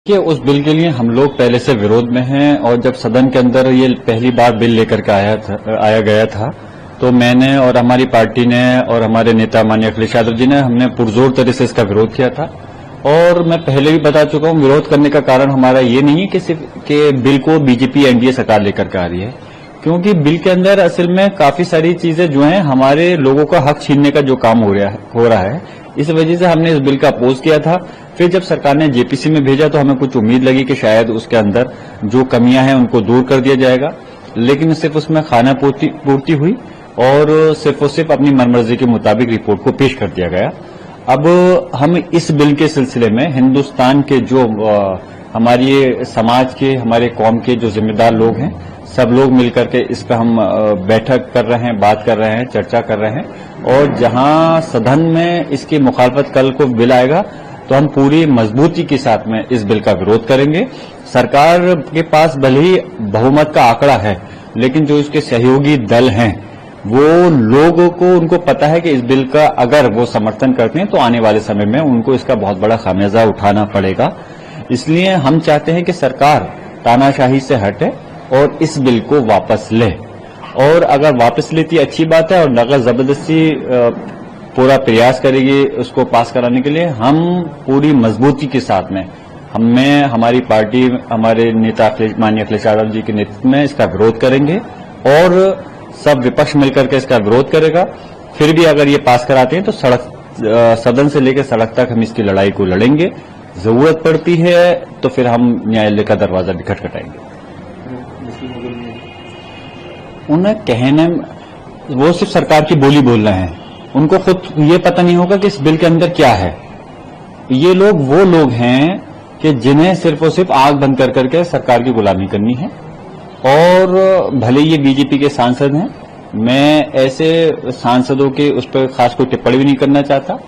कि उस बिल के लिए हम लोग पहले से विरोध में हैं और जब सदन के अंदर ये पहली बार बिल लेकर के आया गया था तो मैंने और हमारी पार्टी ने और हमारे नेता माननीय अखिलेश यादव जी ने हमने पुरजोर तरह से इसका विरोध किया था। और मैं पहले भी बता चुका हूं, विरोध करने का कारण हमारा ये नहीं है कि सिर्फ कि बिल को बीजेपी एनडीए सरकार लेकर के आ रही है, क्योंकि बिल के अंदर असल में काफी सारी चीजें जो हैं हमारे लोगों का हक छीनने का जो काम हो रहा है। इस वजह से हमने इस बिल का अपोज किया था। फिर जब सरकार ने जेपीसी में भेजा तो हमें कुछ उम्मीद लगी कि शायद उसके अंदर जो कमियां हैं उनको दूर कर दिया जाएगा, लेकिन सिर्फ उसमें खाना पूर्ति हुई और सिर्फ अपनी मनमर्जी के मुताबिक रिपोर्ट को पेश कर दिया गया। अब हम इस बिल के सिलसिले में हिंदुस्तान के जो हमारे समाज के, हमारे कौम के जो जिम्मेदार लोग हैं, सब लोग मिलकर के इस पर हम बैठक कर रहे हैं, बात कर रहे हैं, चर्चा कर रहे हैं। और जहां सदन में इसकी मुखालफत कल को बिल आएगा तो हम पूरी मजबूती के साथ में इस बिल का विरोध करेंगे। सरकार के पास भले ही बहुमत का आंकड़ा है, लेकिन जो इसके सहयोगी दल हैं वो लोगों को, उनको पता है कि इस बिल का अगर वो समर्थन करते हैं तो आने वाले समय में उनको इसका बहुत बड़ा खामियाजा उठाना पड़ेगा। इसलिए हम चाहते हैं कि सरकार तानाशाही से हटे और इस बिल को वापस ले, और अगर वापस लेती अच्छी बात है, और अगर जबरदस्ती पूरा प्रयास करेगी उसको पास कराने के लिए, हम पूरी मजबूती के साथ में हमारी पार्टी, हमारे नेता माननीय अखिलेश यादव जी के नेतृत्व में इसका विरोध करेंगे और सब विपक्ष मिलकर के इसका विरोध करेगा। फिर भी अगर ये पास कराते हैं तो सदन से लेकर सड़क तक हम इसकी लड़ाई को लड़ेंगे। जरूरत पड़ती है तो फिर हम न्यायालय का दरवाजा भी खटखटाएंगे। उन्हें कहने, वो सिर्फ सरकार की बोली बोल रहे हैं, उनको खुद ये पता नहीं होगा कि इस बिल के अंदर क्या है। ये लोग वो लोग हैं कि जिन्हें सिर्फ और सिर्फ आंख बंद कर करके सरकार की गुलामी करनी है। और भले ये बीजेपी के सांसद हैं, मैं ऐसे सांसदों के उस पर खास कोई टिप्पणी भी नहीं करना चाहता।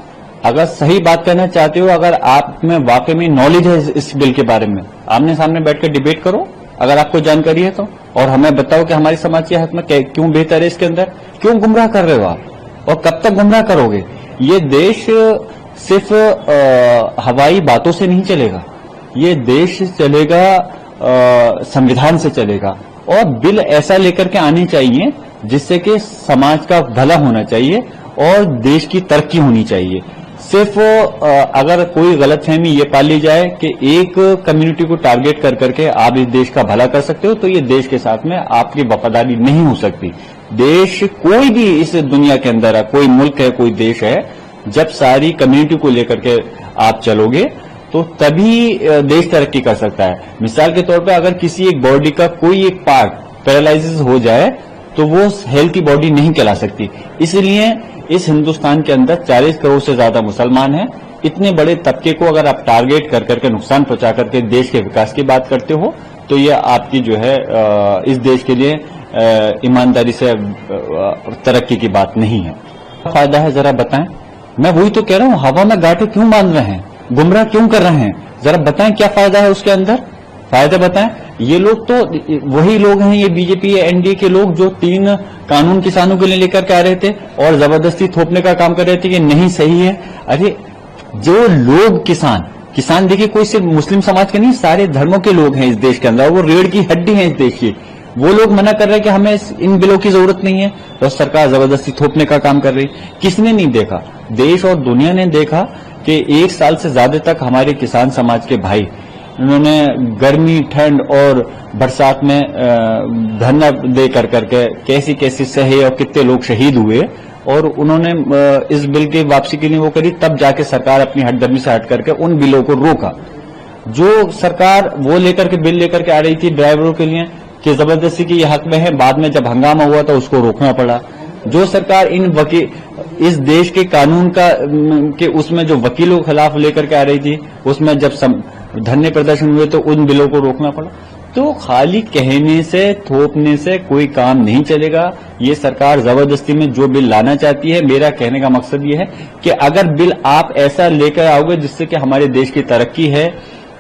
अगर सही बात करना चाहते हो, अगर आप में वाकई में नॉलेज है इस बिल के बारे में, आमने सामने बैठ कर डिबेट करो अगर आपको जानकारी है तो, और हमें बताओ कि हमारी समाज के हक में क्यों बेहतर है इसके अंदर, क्यों गुमराह कर रहे हो आप और कब तक गुमराह करोगे। ये देश सिर्फ हवाई बातों से नहीं चलेगा, ये देश चलेगा संविधान से चलेगा। और बिल ऐसा लेकर के आने चाहिए जिससे कि समाज का भला होना चाहिए और देश की तरक्की होनी चाहिए। सिर्फ अगर कोई गलतफहमी ये पाल ली जाए कि एक कम्युनिटी को टारगेट कर करके आप इस देश का भला कर सकते हो, तो ये देश के साथ में आपकी वफादारी नहीं हो सकती। देश कोई भी इस दुनिया के अंदर है, कोई मुल्क है, कोई देश है, जब सारी कम्युनिटी को लेकर के आप चलोगे तो तभी देश तरक्की कर सकता है। मिसाल के तौर पे अगर किसी एक बॉडी का कोई एक पार्ट पैरालाइसिस हो जाए तो वो हेल्थी बॉडी नहीं कहला सकती। इसलिए इस हिंदुस्तान के अंदर 40 करोड़ से ज्यादा मुसलमान हैं। इतने बड़े तबके को अगर आप टारगेट कर करके नुकसान पहुंचा करके देश के विकास की बात करते हो तो ये आपकी जो है इस देश के लिए ईमानदारी से तरक्की की बात नहीं है। फायदा है जरा बताएं। मैं वही तो कह रहा हूं, हवा में गांठें क्यों बांध रहे हैं, गुमराह क्यों कर रहे हैं, जरा बताएं क्या फायदा है उसके अंदर, फायदा बताएं। ये लोग तो वही लोग हैं, ये बीजेपी एनडीए के लोग जो 3 कानून किसानों के लिए लेकर के आ रहे थे और जबरदस्ती थोपने का काम कर रहे थे कि नहीं सही है। अरे जो लोग किसान देखिए, कोई सिर्फ मुस्लिम समाज के नहीं, सारे धर्मों के लोग हैं इस देश के अंदर, वो रीढ़ की हड्डी है इस देश की। वो लोग मना कर रहे हैं कि हमें इन बिलों की जरूरत नहीं है, तो सरकार जबरदस्ती थोपने का काम कर रही। किसने नहीं देखा, देश और दुनिया ने देखा कि 1 साल से ज्यादा तक हमारे किसान समाज के भाई, उन्होंने गर्मी, ठंड और बरसात में धरना दे कर करके कैसी कैसी सहे और कितने लोग शहीद हुए, और उन्होंने इस बिल की वापसी के लिए वो करी। तब जाके सरकार अपनी हटदर्मी से हट करके उन बिलों को रोका। जो सरकार वो लेकर के बिल लेकर के आ रही थी ड्राइवरों के लिए कि जबरदस्ती की ये हक में है, बाद में जब हंगामा हुआ तो उसको रोकना पड़ा। जो सरकार इस देश के कानून के उसमें जो वकीलों के खिलाफ लेकर के आ रही थी, उसमें जब धरने प्रदर्शन हुए तो उन बिलों को रोकना पड़ा। तो खाली कहने से, थोपने से कोई काम नहीं चलेगा। ये सरकार जबरदस्ती में जो बिल लाना चाहती है, मेरा कहने का मकसद ये है कि अगर बिल आप ऐसा लेकर आओगे जिससे कि हमारे देश की तरक्की है,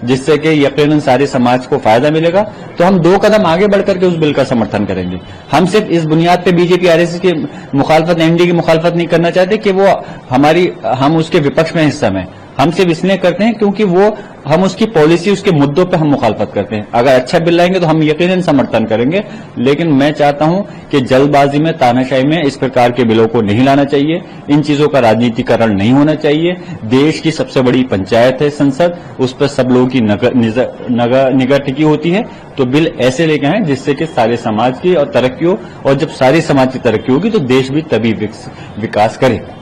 जिससे कि यकीनन सारे समाज को फायदा मिलेगा, तो हम 2 कदम आगे बढ़कर के उस बिल का समर्थन करेंगे। हम सिर्फ इस बुनियाद पे बीजेपी आरएसएस की मुखालफत, एनडीए की मुखालफत नहीं करना चाहते कि वो हम उसके विपक्ष में हिस्सा में। हम सिर्फ इसलिए करते हैं क्योंकि हम उसकी पॉलिसी, उसके मुद्दों पे हम मुखालफत करते हैं। अगर अच्छा बिल लाएंगे तो हम यकीनन समर्थन करेंगे, लेकिन मैं चाहता हूं कि जल्दबाजी में, तानाशाही में इस प्रकार के बिलों को नहीं लाना चाहिए। इन चीजों का राजनीतिकरण नहीं होना चाहिए। देश की सबसे बड़ी पंचायत है संसद, उस पर सब लोगों की निगाह टिकी होती है। तो बिल ऐसे लेके आए जिससे कि सारे समाज की और तरक्की हो, और जब सारे समाज की तरक्की होगी तो देश भी तभी विकास करेगा।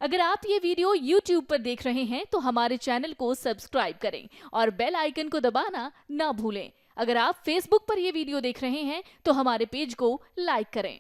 अगर आप ये वीडियो YouTube पर देख रहे हैं तो हमारे चैनल को सब्सक्राइब करें और बेल आइकन को दबाना ना भूलें। अगर आप Facebook पर ये वीडियो देख रहे हैं तो हमारे पेज को लाइक करें।